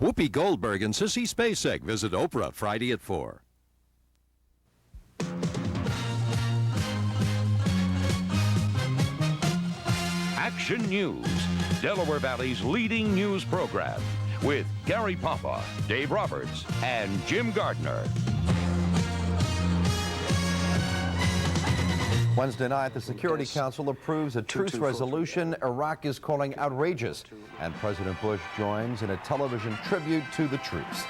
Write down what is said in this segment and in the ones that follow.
Whoopi Goldberg and Sissy Spacek visit Oprah Friday at 4. Action News, Delaware Valley's leading news program, with Gary Papa, Dave Roberts, and Jim Gardner. Wednesday night, the Security Council approves a truce resolution Iraq is calling outrageous, and President Bush joins in a television tribute to the troops.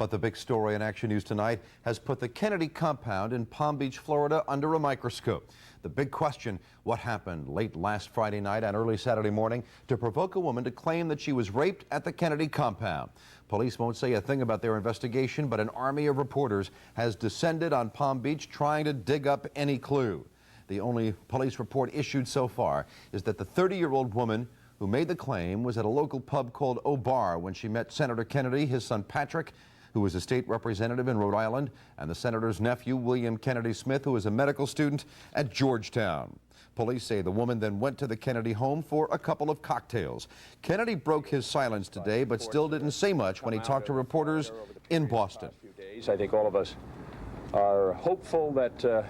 But the big story in Action News tonight has put the Kennedy compound in Palm Beach, Florida, under a microscope. The big question, what happened late last Friday night and early Saturday morning to provoke a woman to claim that she was raped at the Kennedy compound? Police won't say a thing about their investigation, but an army of reporters has descended on Palm Beach trying to dig up any clue. The only police report issued so far is that the 30-year-old woman who made the claim was at a local pub called O'Bar when she met Senator Kennedy, his son Patrick, who was a state representative in Rhode Island, and the senator's nephew, William Kennedy Smith, who was a medical student at Georgetown. Police say the woman then went to the Kennedy home for a couple of cocktails. Kennedy broke his silence today, but still didn't say much when he talked to reporters in Boston. I think all of us are hopeful that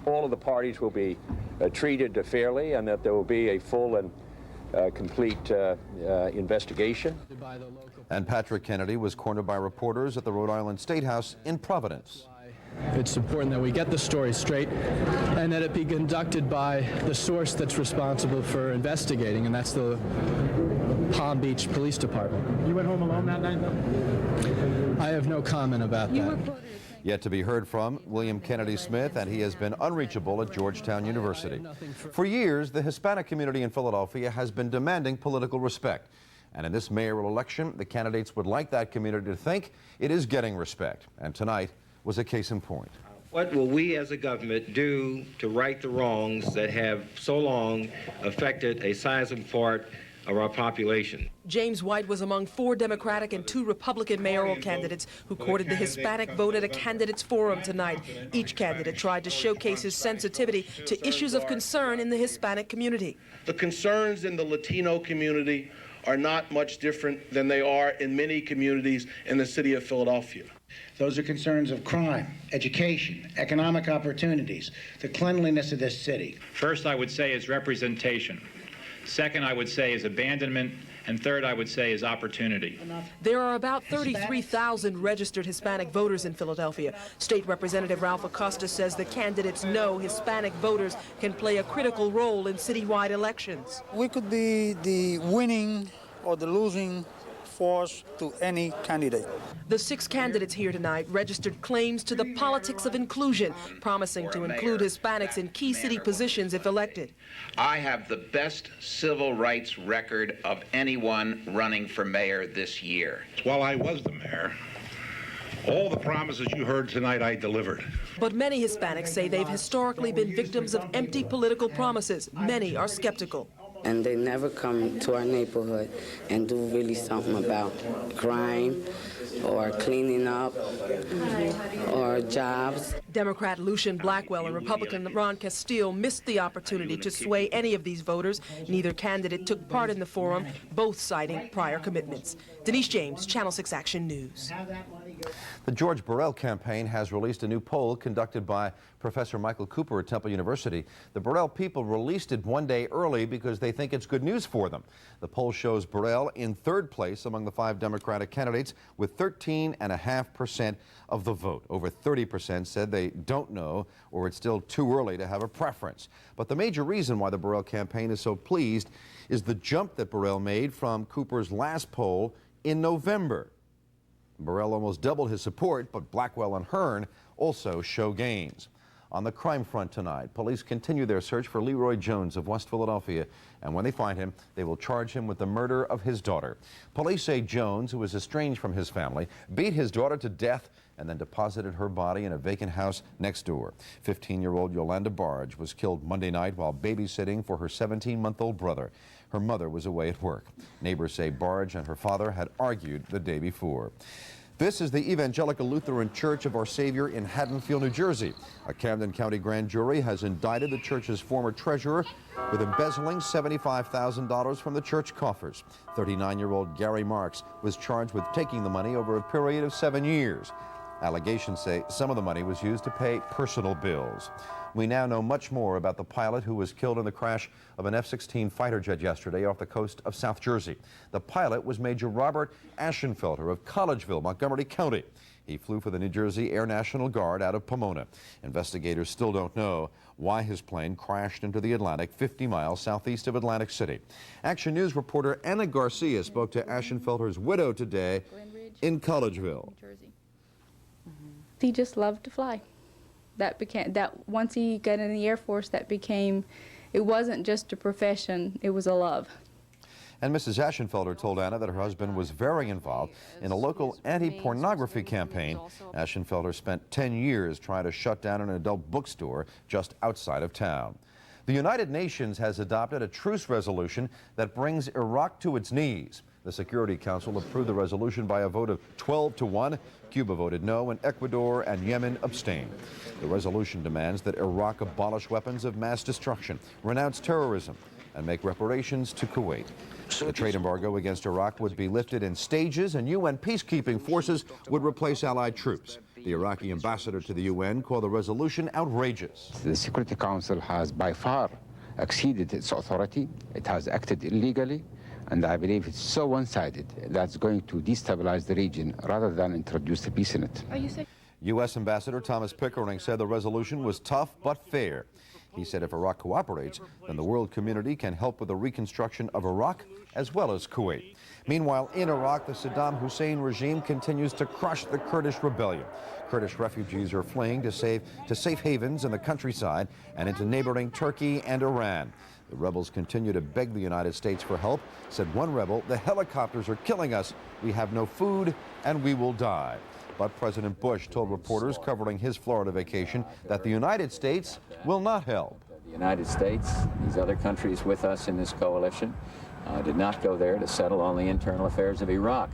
all of the parties will be treated fairly and that there will be a full and complete investigation. And Patrick Kennedy was cornered by reporters at the Rhode Island State House in Providence. It's important that we get the story straight and that it be conducted by the source that's responsible for investigating, and that's the Palm Beach Police Department. You went home alone that night, though? I have no comment about that. Yet to be heard from William Kennedy Smith, and he has been unreachable at Georgetown University. For years, the Hispanic community in Philadelphia has been demanding political respect. And in this mayoral election, the candidates would like that community to think it is getting respect. And tonight was a case in point. What will we as a government do to right the wrongs that have so long affected a sizable part of our population? James White was among 4 Democratic and 2 Republican mayoral candidates who courted the Hispanic vote at a candidates forum tonight. Each candidate tried to showcase his sensitivity to issues of concern in the Hispanic community. The concerns in the Latino community are not much different than they are in many communities in the city of Philadelphia. Those are concerns of crime, education, economic opportunities, the cleanliness of this city. First, I would say is representation. Second, I would say is abandonment. And third, I would say is opportunity. There are about 33,000 registered Hispanic voters in Philadelphia. State Representative Ralph Acosta says the candidates know Hispanic voters can play a critical role in citywide elections. We could be the winning or the losing force to any candidate. The 6 candidates here tonight registered claims to the politics of inclusion, promising to include Hispanics in key city positions if elected. I have the best civil rights record of anyone running for mayor this year. While I was the mayor, all the promises you heard tonight I delivered. But many Hispanics say they've historically been victims of empty political promises. Many are skeptical. And they never come to our neighborhood and do really something about crime or cleaning up or jobs. Democrat Lucian Blackwell and Republican Ron Castile missed the opportunity to sway any of these voters. Neither candidate took part in the forum, both citing prior commitments. Denise James, Channel 6 Action News. The George Burrell campaign has released a new poll conducted by Professor Michael Cooper at Temple University. The Burrell people released it one day early because they think it's good news for them. The poll shows Burrell in 3rd place among the 5 Democratic candidates with 13.5% of the vote. Over 30% said they don't know or it's still too early to have a preference. But the major reason why the Burrell campaign is so pleased is the jump that Burrell made from Cooper's last poll in November. Burrell almost doubled his support, but Blackwell and Hearn also show gains. On the crime front tonight, police continue their search for Leroy Jones of West Philadelphia, and when they find him, they will charge him with the murder of his daughter. Police say Jones, who was estranged from his family, beat his daughter to death and then deposited her body in a vacant house next door. 15-year-old Yolanda Barge was killed Monday night while babysitting for her 17-month-old brother. Her mother was away at work. Neighbors say Barge and her father had argued the day before. This is the Evangelical Lutheran Church of Our Savior in Haddonfield, New Jersey. A Camden County grand jury has indicted the church's former treasurer with embezzling $75,000 from the church coffers. 39-year-old Gary Marks was charged with taking the money over a period of 7 years. Allegations say some of the money was used to pay personal bills. We now know much more about the pilot who was killed in the crash of an F-16 fighter jet yesterday off the coast of South Jersey. The pilot was Major Robert Ashenfelter of Collegeville, Montgomery County. He flew for the New Jersey Air National Guard out of Pomona. Investigators still don't know why his plane crashed into the Atlantic 50 miles southeast of Atlantic City. Action News reporter Anna Garcia spoke to Ashenfelter's widow today in Collegeville. He just loved to fly. Once he got in the Air Force, it wasn't just a profession, it was a love. And Mrs. Ashenfelter told Anna that her husband was very involved in a local anti-pornography campaign. Ashenfelter spent 10 years trying to shut down an adult bookstore just outside of town. The United Nations has adopted a truce resolution that brings Iraq to its knees. The Security Council approved the resolution by a vote of 12-1. Cuba voted no, and Ecuador and Yemen abstained. The resolution demands that Iraq abolish weapons of mass destruction, renounce terrorism, and make reparations to Kuwait. The trade embargo against Iraq would be lifted in stages, and UN peacekeeping forces would replace allied troops. The Iraqi ambassador to the UN called the resolution outrageous. The Security Council has by far exceeded its authority. It has acted illegally. And I believe it's so one-sided that's going to destabilize the region rather than introduce the peace in it. U.S. Ambassador Thomas Pickering said the resolution was tough but fair. He said if Iraq cooperates, then the world community can help with the reconstruction of Iraq as well as Kuwait. Meanwhile, in Iraq, the Saddam Hussein regime continues to crush the Kurdish rebellion. Kurdish refugees are fleeing to safe havens in the countryside and into neighboring Turkey and Iran. The rebels continue to beg the United States for help. Said one rebel, "The helicopters are killing us. We have no food and we will die." But President Bush told reporters covering his Florida vacation that the United States will not help. The United States, these other countries with us in this coalition, did not go there to settle on the internal affairs of Iraq.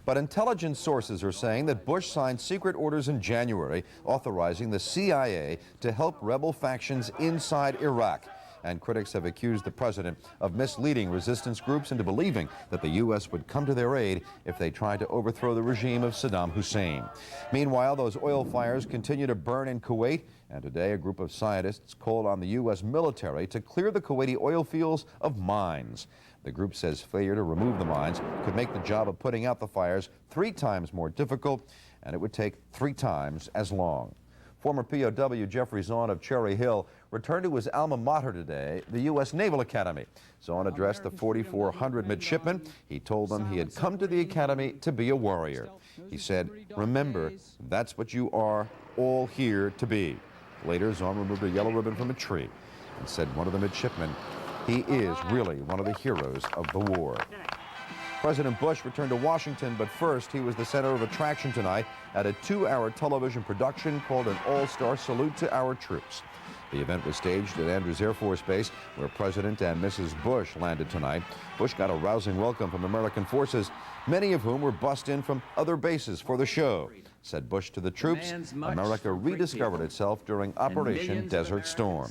But intelligence sources are saying that Bush signed secret orders in January authorizing the CIA to help rebel factions inside Iraq. And critics have accused the president of misleading resistance groups into believing that the U.S. would come to their aid if they tried to overthrow the regime of Saddam Hussein. Meanwhile, those oil fires continue to burn in Kuwait, and today a group of scientists called on the U.S. military to clear the Kuwaiti oil fields of mines. The group says failure to remove the mines could make the job of putting out the fires 3 times more difficult, and it would take 3 times as long. Former POW Jeffrey Zahn of Cherry Hill returned to his alma mater today, the U.S. Naval Academy. Zahn addressed the 4,400 midshipmen. He told them he had come to the academy to be a warrior. He said, "Remember, that's what you are all here to be." Later, Zahn removed a yellow ribbon from a tree and said one of the midshipmen, "He is really one of the heroes of the war." President Bush returned to Washington, but first he was the center of attraction tonight at a 2-hour television production called An All-Star Salute to Our Troops. The event was staged at Andrews Air Force Base, where President and Mrs. Bush landed tonight. Bush got a rousing welcome from American forces, many of whom were bussed in from other bases for the show. Said Bush to the troops, America rediscovered itself during Operation Desert Storm.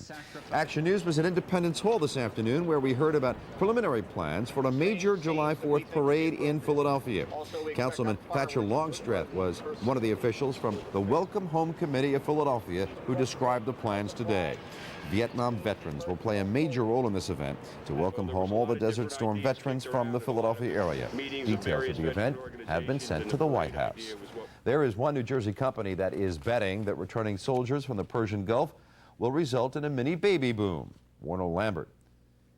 Action News was at Independence Hall this afternoon, where we heard about preliminary plans for a major July 4th parade in Philadelphia. Councilman Thatcher Longstreth was one of the officials from the Welcome Home Committee of Philadelphia who described the plans today. Vietnam veterans will play a major role in this event to welcome home all the Desert Storm veterans from the Philadelphia area. Details of the event have been sent to the White House. There is one New Jersey company that is betting that returning soldiers from the Persian Gulf will result in a mini baby boom. Warner Lambert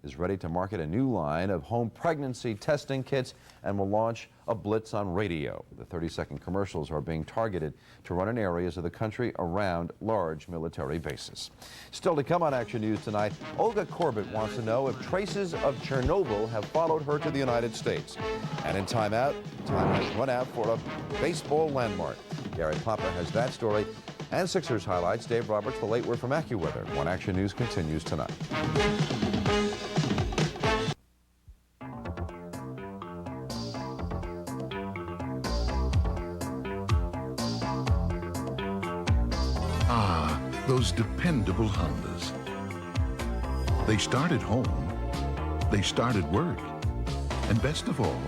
is ready to market a new line of home pregnancy testing kits and will launch a blitz on radio. The 30-second commercials are being targeted to run in areas of the country around large military bases. Still to come on Action News tonight, Olga Corbett wants to know if traces of Chernobyl have followed her to the United States. And in Time Out, time has run out for a baseball landmark. Gary Papa has that story and Sixers highlights. Dave Roberts, the late word from AccuWeather. When Action News continues tonight. Ah, those dependable Hondas. They start at home, they start at work, and best of all,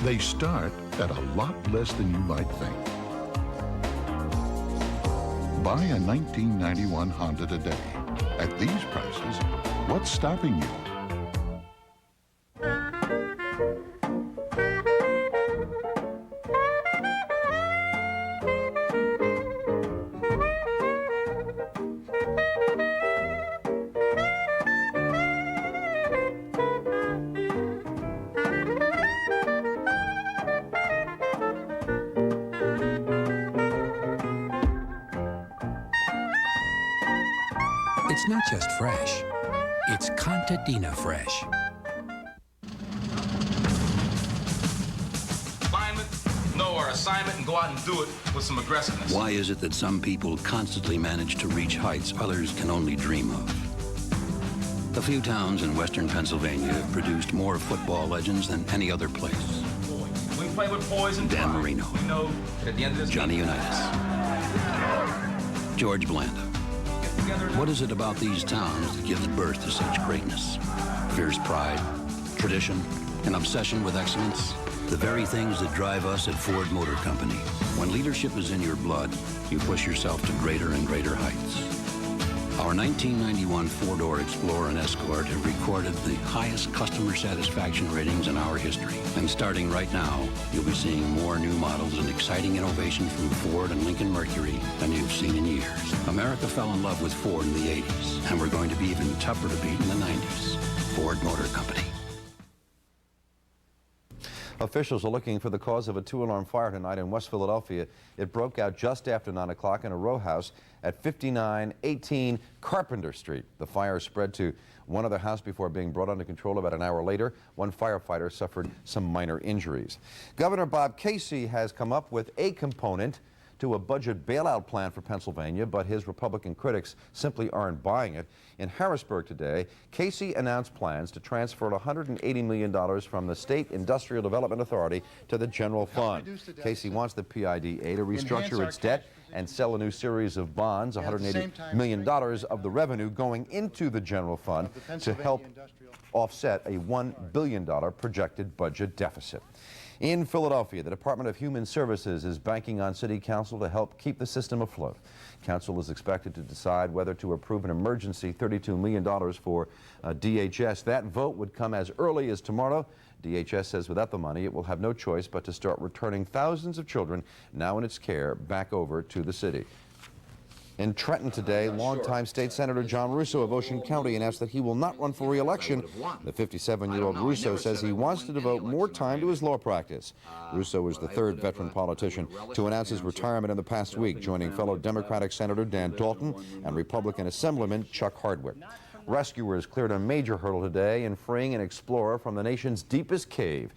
they start at a lot less than you might think. Buy a 1991 Honda today. At these prices, what's stopping you? It's not just fresh, it's Contadina fresh. Alignment, know our assignment, and go out and do it with some aggressiveness. Why is it that some people constantly manage to reach heights others can only dream of? A few towns in western Pennsylvania have produced more football legends than any other place. We play with poison. Dan Marino, We know at the end of this Johnny Unitas, George Blanda. What is it about these towns that gives birth to such greatness? Fierce pride, tradition, an obsession with excellence? The very things that drive us at Ford Motor Company. When leadership is in your blood, you push yourself to greater and greater heights. Our 1991 four-door Explorer and Escort have recorded the highest customer satisfaction ratings in our history. And starting right now, you'll be seeing more new models and exciting innovation from Ford and Lincoln Mercury than you've seen in years. America fell in love with Ford in the 80s, and we're going to be even tougher to beat in the 90s. Ford Motor Company. Officials are looking for the cause of a two-alarm fire tonight in West Philadelphia. It broke out just after 9 o'clock in a row house at 5918 Carpenter Street. The fire spread to one other house before being brought under control about an hour later. One firefighter suffered some minor injuries. Governor Bob Casey has come up with a component to a budget bailout plan for Pennsylvania, but his Republican critics simply aren't buying it. In Harrisburg today, Casey announced plans to transfer $180 million from the State Industrial Development Authority to the general fund. Casey wants the PIDA to restructure its debt and sell a new series of bonds, $180 million of the revenue going into the general fund to help offset a $1 billion projected budget deficit. In Philadelphia, the Department of Human Services is banking on City Council to help keep the system afloat. Council is expected to decide whether to approve an emergency $32 million for DHS. That vote would come as early as tomorrow. DHS says without the money, it will have no choice but to start returning thousands of children now in its care back over to the city. In Trenton today, longtime State Senator John Russo of Ocean County announced that he will not run for re-election. The 57-year-old Russo says he wants to devote more time to his law practice. Russo is the third veteran politician to announce his retirement in the past week, joining fellow Democratic Senator Dan Dalton and Republican Assemblyman Chuck Hardwick. Rescuers cleared a major hurdle today in freeing an explorer from the nation's deepest cave.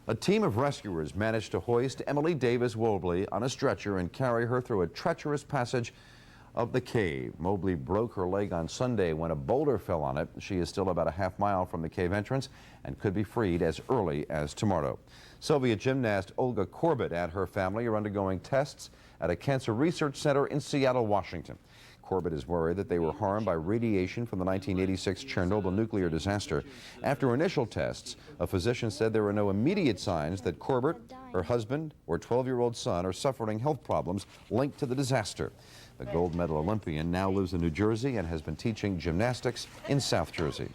A team of rescuers managed to hoist Emily Davis Wobley on a stretcher and carry her through a treacherous passage of the cave. Mobley broke her leg on Sunday when a boulder fell on it. She is still about a half mile from the cave entrance and could be freed as early as tomorrow. Soviet gymnast Olga Korbut and her family are undergoing tests at a cancer research center in Seattle, Washington. Korbut is worried that they were harmed by radiation from the 1986 Chernobyl nuclear disaster. After initial tests, a physician said there were no immediate signs that Korbut, her husband, or 12-year-old son are suffering health problems linked to the disaster. The gold medal Olympian now lives in New Jersey and has been teaching gymnastics in South Jersey.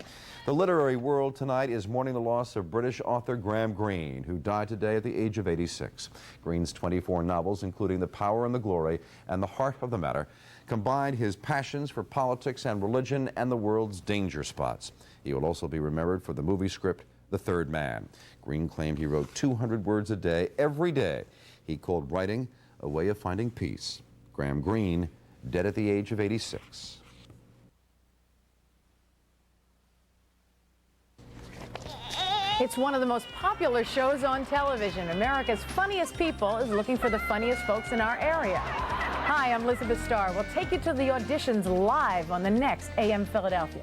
The literary world tonight is mourning the loss of British author Graham Greene, who died today at the age of 86. Greene's 24 novels, including The Power and the Glory and The Heart of the Matter, combined his passions for politics and religion and the world's danger spots. He will also be remembered for the movie script The Third Man. Greene claimed he wrote 200 words a day, every day. He called writing a way of finding peace. Graham Greene, dead at the age of 86. It's one of the most popular shows on television. America's Funniest People is looking for the funniest folks in our area. Hi, I'm Elizabeth Starr. We'll take you to the auditions live on the next AM Philadelphia.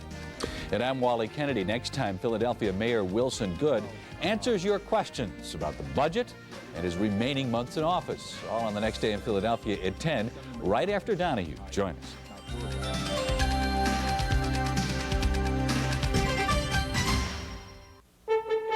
And I'm Wally Kennedy. Next time, Philadelphia Mayor Wilson Goode answers your questions about the budget and his remaining months in office. All on the Next Day in Philadelphia at 10, right after Donahue. Join us.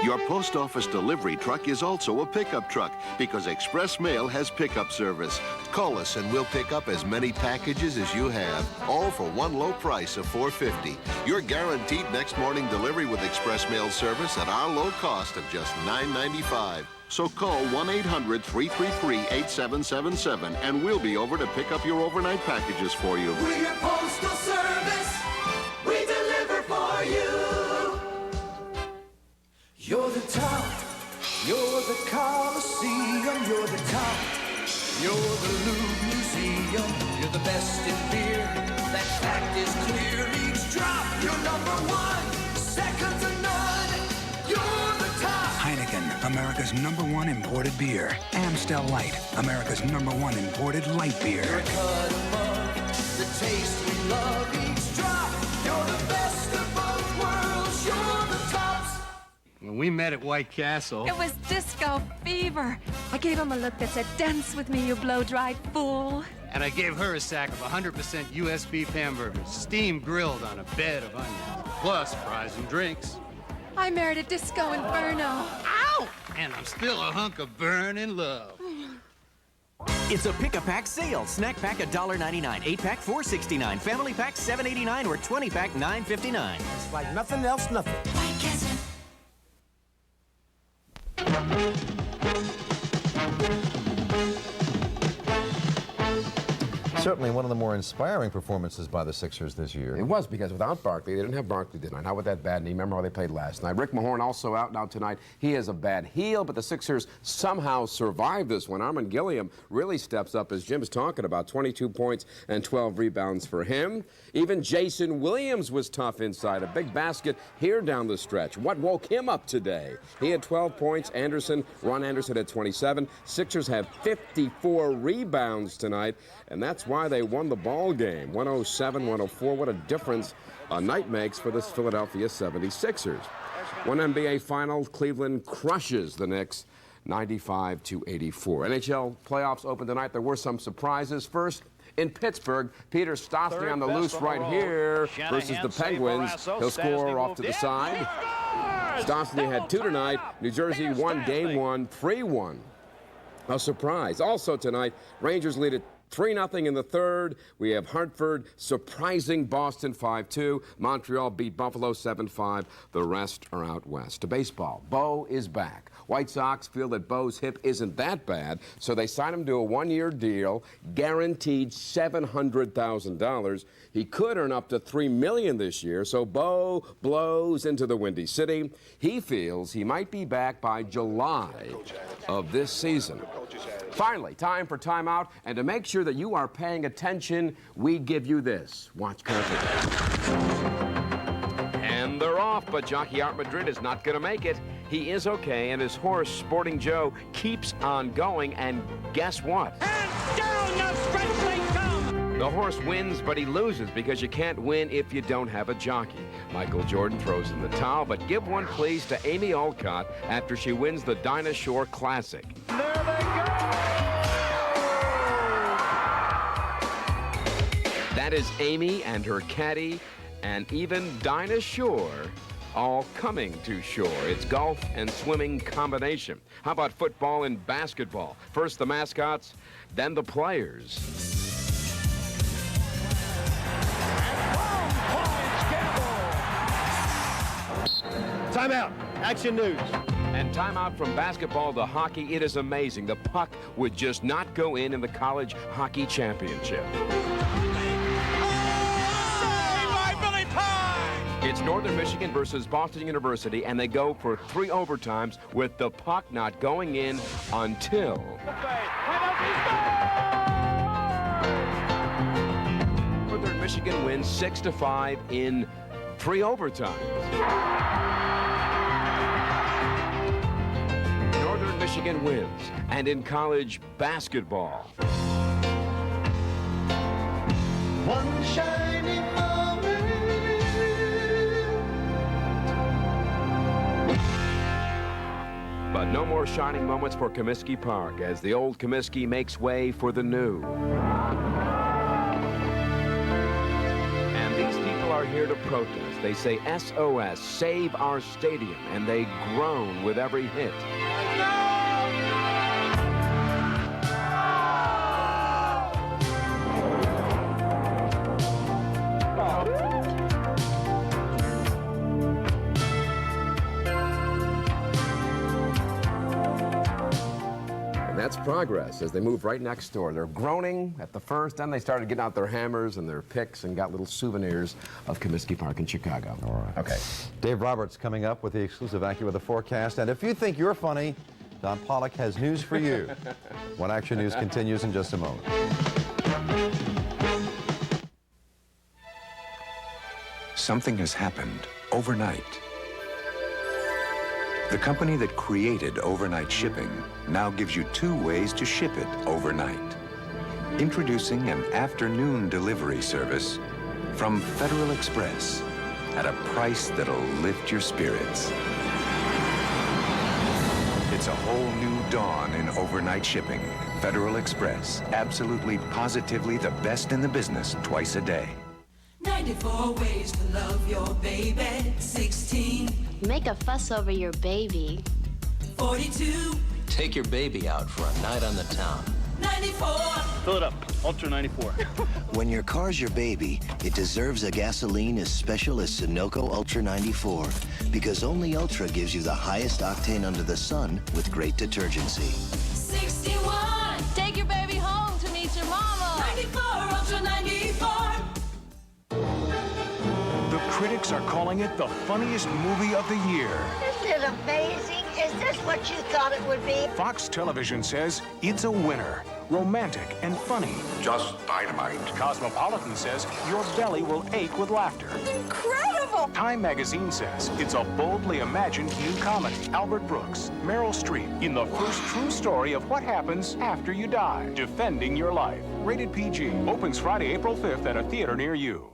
Your post office delivery truck is also a pickup truck because Express Mail has pickup service. Call us and we'll pick up as many packages as you have, all for one low price of $4.50. You're guaranteed next morning delivery with Express Mail service at our low cost of just $9.95. So call 1-800-333-8777 and we'll be over to pick up your overnight packages for you. We're your postal service. We deliver for you. You're the top, you're the Coliseum, you're the top, you're the Louvre Museum, you're the best in beer, that fact is clear, each drop, you're #1, second to none, you're the top. Heineken, America's #1 imported beer. Amstel Light, America's #1 imported light beer. You're a cut above, the taste we love, each drop, you're the best of both worlds, you're the tops. When we met at White Castle, it was disco fever. I gave him a look that said, "Dance with me, you blow-dried fool." and I gave her a sack of 100% US beef hamburgers, steam grilled on a bed of onions, plus fries and drinks. I married a disco inferno. Ow! And I'm still a hunk of burning love. It's a pick-a-pack sale. Snack pack $1.99, 8-pack $4.69, family pack $7.89, or 20-pack $9.59. It's like nothing else, nothing. White Castle. Certainly one of the more inspiring performances by the Sixers this year. It was, because without Barkley, they didn't have Barkley tonight. How with that bad knee? Remember how they played last night. Rick Mahorn also out now tonight. He has a bad heel, but the Sixers somehow survived this one. Armin Gilliam really steps up, as Jim's talking about. 22 points and 12 rebounds for him. Even Jason Williams was tough inside. A big basket here down the stretch. What woke him up today? He had 12 points. Ron Anderson had 27. Sixers have 54 rebounds tonight, and that's why they won the ball game. 107-104. What a difference a night makes for this Philadelphia 76ers. One NBA final, Cleveland crushes the Knicks 95-84. NHL playoffs open tonight. There were some surprises. First, in Pittsburgh, Peter Stastny on the loose right here versus the Penguins. He'll score off to the side. Stastny had 2 tonight. New Jersey won game 1, 3-1. A surprise. Also tonight, Rangers lead it 3-0 in the third. We have Hartford surprising Boston 5-2. Montreal beat Buffalo 7-5. The rest are out west. To baseball, Bo is back. White Sox feel that Bo's hip isn't that bad, so they signed him to a 1-year deal, guaranteed $700,000. He could earn up to $3 million this year, so Bo blows into the Windy City. He feels he might be back by July of this season. Finally, time for timeout, and to make sure that you are paying attention, we give you this. Watch carefully. And they're off, but jockey Art Madrid is not going to make it. He is okay, and his horse, Sporting Joe, keeps on going, and guess what? And down the stretch they come! The horse wins, but he loses, because you can't win if you don't have a jockey. Michael Jordan throws in the towel, but give one, please, to Amy Olcott after she wins the Dinah Shore Classic. There they go! That is Amy and her caddy, and even Dinah Shore, all coming to shore. It's golf and swimming combination. How about football and basketball? First the mascots, then the players. Timeout. Action news. And timeout from basketball to hockey. It is amazing. The puck would just not go in the college hockey championship. It's Northern Michigan versus Boston University, and they go for 3 overtimes with the puck not going in until... Northern Michigan wins 6-5 in 3 overtimes. Northern Michigan wins, and in college basketball. One shining moment. But no more shining moments for Comiskey Park as the old Comiskey makes way for the new. And these people are here to protest. They say SOS, save our stadium, and they groan with every hit. That's progress as they move right next door. They're groaning at the first, then they started getting out their hammers and their picks and got little souvenirs of Comiskey Park in Chicago. All right. Okay. Dave Roberts coming up with the exclusive AccuWeather forecast. And if you think you're funny, Don Pollock has news for you. When Action News continues in just a moment. Something has happened overnight. The company that created overnight shipping now gives you 2 ways to ship it overnight. Introducing an afternoon delivery service from Federal Express at a price that'll lift your spirits. It's a whole new dawn in overnight shipping. Federal Express, absolutely positively the best in the business twice a day. 94 ways to love your baby. 16. Make a fuss over your baby. 42. Take your baby out for a night on the town. 94. Fill it up. Ultra 94. When your car's your baby, it deserves a gasoline as special as Sunoco Ultra 94. Because only Ultra gives you the highest octane under the sun with great detergency. 61. Take your baby home to meet your mama. 94. Ultra 94. The critics are calling it the funniest movie of the year. Isn't it amazing? Is this what you thought it would be? Fox Television says it's a winner. Romantic and funny. Just dynamite. Cosmopolitan says your belly will ache with laughter. Incredible! Time magazine says it's a boldly imagined new comedy. Albert Brooks, Meryl Streep in the first true story of what happens after you die. Defending your life. Rated PG. Opens Friday, April 5th at a theater near you.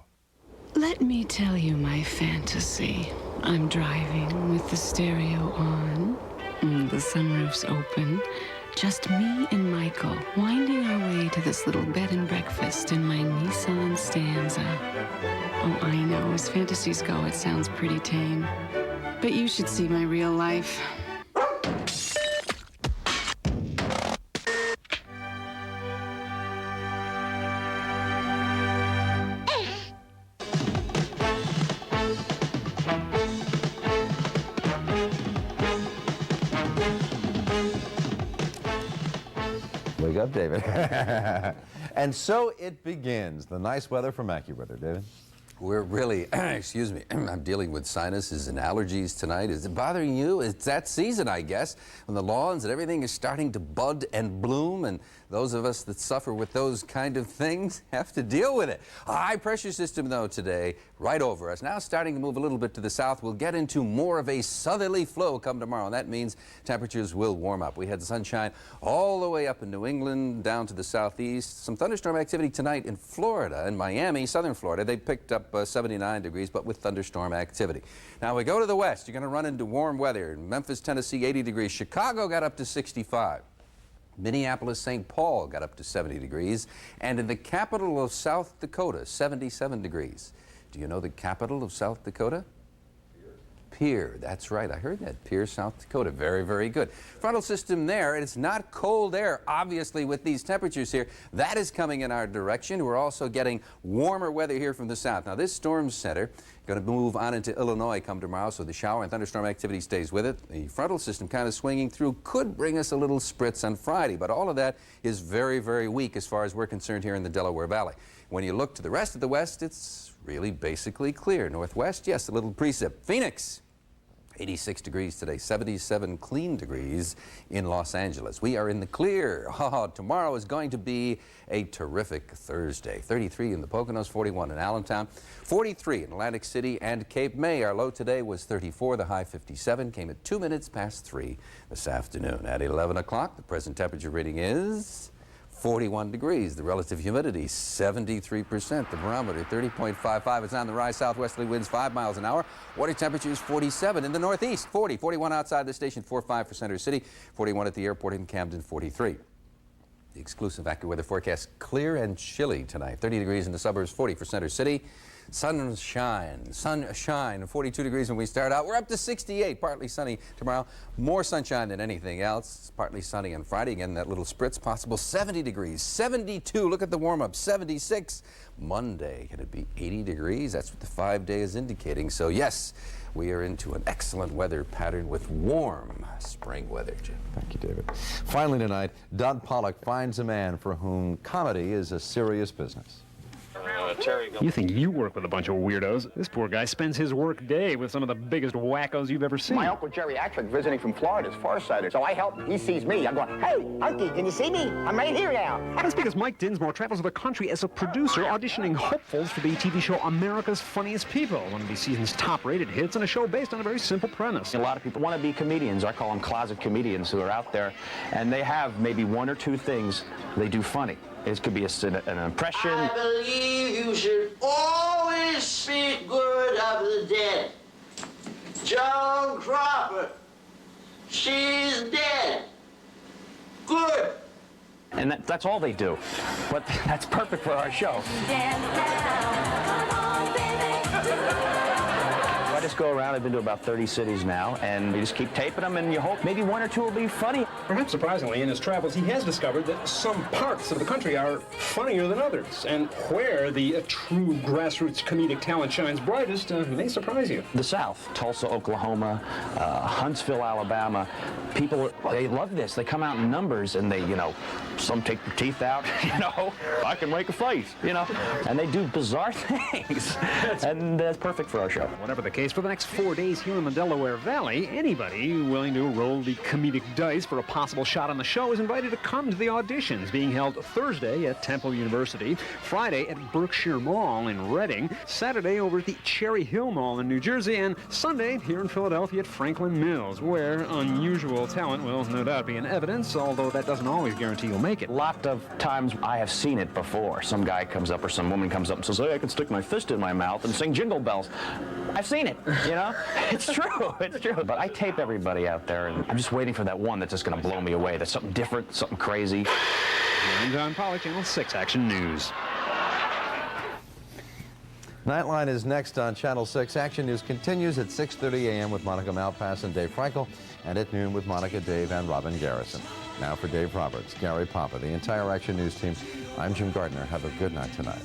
Let me tell you my fantasy. I'm driving with the stereo on, the sunroof's open, just me and Michael winding our way to this little bed and breakfast in my Nissan Stanza. Oh, I know, as fantasies go, it sounds pretty tame. But you should see my real life. Wake up, David. And so it begins. The nice weather from AccuWeather, David. We're really, excuse me, I'm dealing with sinuses and allergies tonight. Is it bothering you? It's that season, I guess, when the lawns and everything is starting to bud and bloom, and those of us that suffer with those kind of things have to deal with it. A high-pressure system, though, today, right over us. Now starting to move a little bit to the south. We'll get into more of a southerly flow come tomorrow, and that means temperatures will warm up. We had sunshine all the way up in New England, down to the southeast. Some thunderstorm activity tonight in Florida and Miami, southern Florida. They picked up 79 degrees, but with thunderstorm activity. Now we go to the west. You're going to run into warm weather. In Memphis, Tennessee, 80 degrees. Chicago got up to 65. Minneapolis, St. Paul got up to 70 degrees. And in the capital of South Dakota, 77 degrees. Do you know the capital of South Dakota? Pierre, that's right. I heard that. Pierre, South Dakota. Very, very good. Frontal system there. It's not cold air, obviously, with these temperatures here. That is coming in our direction. We're also getting warmer weather here from the south. Now, this storm center going to move on into Illinois come tomorrow, so the shower and thunderstorm activity stays with it. The frontal system kind of swinging through could bring us a little spritz on Friday, but all of that is very, very weak as far as we're concerned here in the Delaware Valley. When you look to the rest of the west, it's really basically clear. Northwest, yes, a little precip. Phoenix, 86 degrees today, 77 clean degrees in Los Angeles. We are in the clear. Oh, tomorrow is going to be a terrific Thursday. 33 in the Poconos, 41 in Allentown, 43 in Atlantic City and Cape May. Our low today was 34, the high 57, came at 2 minutes past 3 this afternoon. At 11 o'clock, the present temperature reading is 41 degrees. The relative humidity, 73%. The barometer, 30.55. It's on the rise. Southwesterly winds 5 miles an hour. Water temperatures 47. In the northeast, 40. 41 outside the station, 45 for Center City. 41 at the airport in Camden, 43. The exclusive AccuWeather forecast, clear and chilly tonight. 30 degrees in the suburbs, 40 for Center City. Sunshine, 42 degrees when we start out. We're up to 68, partly sunny tomorrow. More sunshine than anything else. It's partly sunny on Friday. Again, that little spritz possible. 70 degrees, 72. Look at the warm-up, 76. Monday, can it be 80 degrees? That's what the 5-day is indicating. So yes, we are into an excellent weather pattern with warm spring weather, Jim. Thank you, David. Finally tonight, Doug Pollock finds a man for whom comedy is a serious business. You think you work with a bunch of weirdos. This poor guy spends his work day with some of the biggest wackos you've ever seen. My Uncle Jerry Atrick, visiting from Florida, is farsighted. So I help him. He sees me. I'm going, hey, Unky, can you see me? I'm right here now. That's because Mike Dinsmore travels the country as a producer, auditioning hopefuls for the TV show America's Funniest People, one of the season's top-rated hits, and a show based on a very simple premise. A lot of people want to be comedians. I call them closet comedians who are out there, and they have maybe one or two things they do funny. It could be an impression. I believe you should always speak good of the dead. Joan Crawford, she's dead. Good. And that's all they do. But that's perfect for our show. I just go around. I've been to about 30 cities now, and you just keep taping them, and you hope maybe one or two will be funny. Perhaps surprisingly, in his travels, he has discovered that some parts of the country are funnier than others, and where the true grassroots comedic talent shines brightest may surprise you. The South, Tulsa, Oklahoma, Huntsville, Alabama, people, they love this. They come out in numbers, and they, some take their teeth out, I can make a face, and they do bizarre things, and that's perfect for our show. Whatever the case, for the next 4 days here in the Delaware Valley, anybody willing to roll the comedic dice for a possible shot on the show is invited to come to the auditions, being held Thursday at Temple University, Friday at Berkshire Mall in Reading, Saturday over at the Cherry Hill Mall in New Jersey, and Sunday here in Philadelphia at Franklin Mills, where unusual talent will no doubt be in evidence, although that doesn't always guarantee you'll make it. A lot of times I have seen it before. Some guy comes up or some woman comes up and says, hey, I can stick my fist in my mouth and sing Jingle Bells. I've seen it, It's true, it's true. But I tape everybody out there, and I'm just waiting for that one that's just going to blow me away. That's something different, something crazy. I'm John Pollock, Channel 6 Action News. Nightline is next on Channel 6. Action News continues at 6:30 a.m. with Monica Malpass and Dave Frankel, and at noon with Monica, Dave, and Robin Garrison. Now for Dave Roberts, Gary Papa, the entire Action News team, I'm Jim Gardner. Have a good night tonight.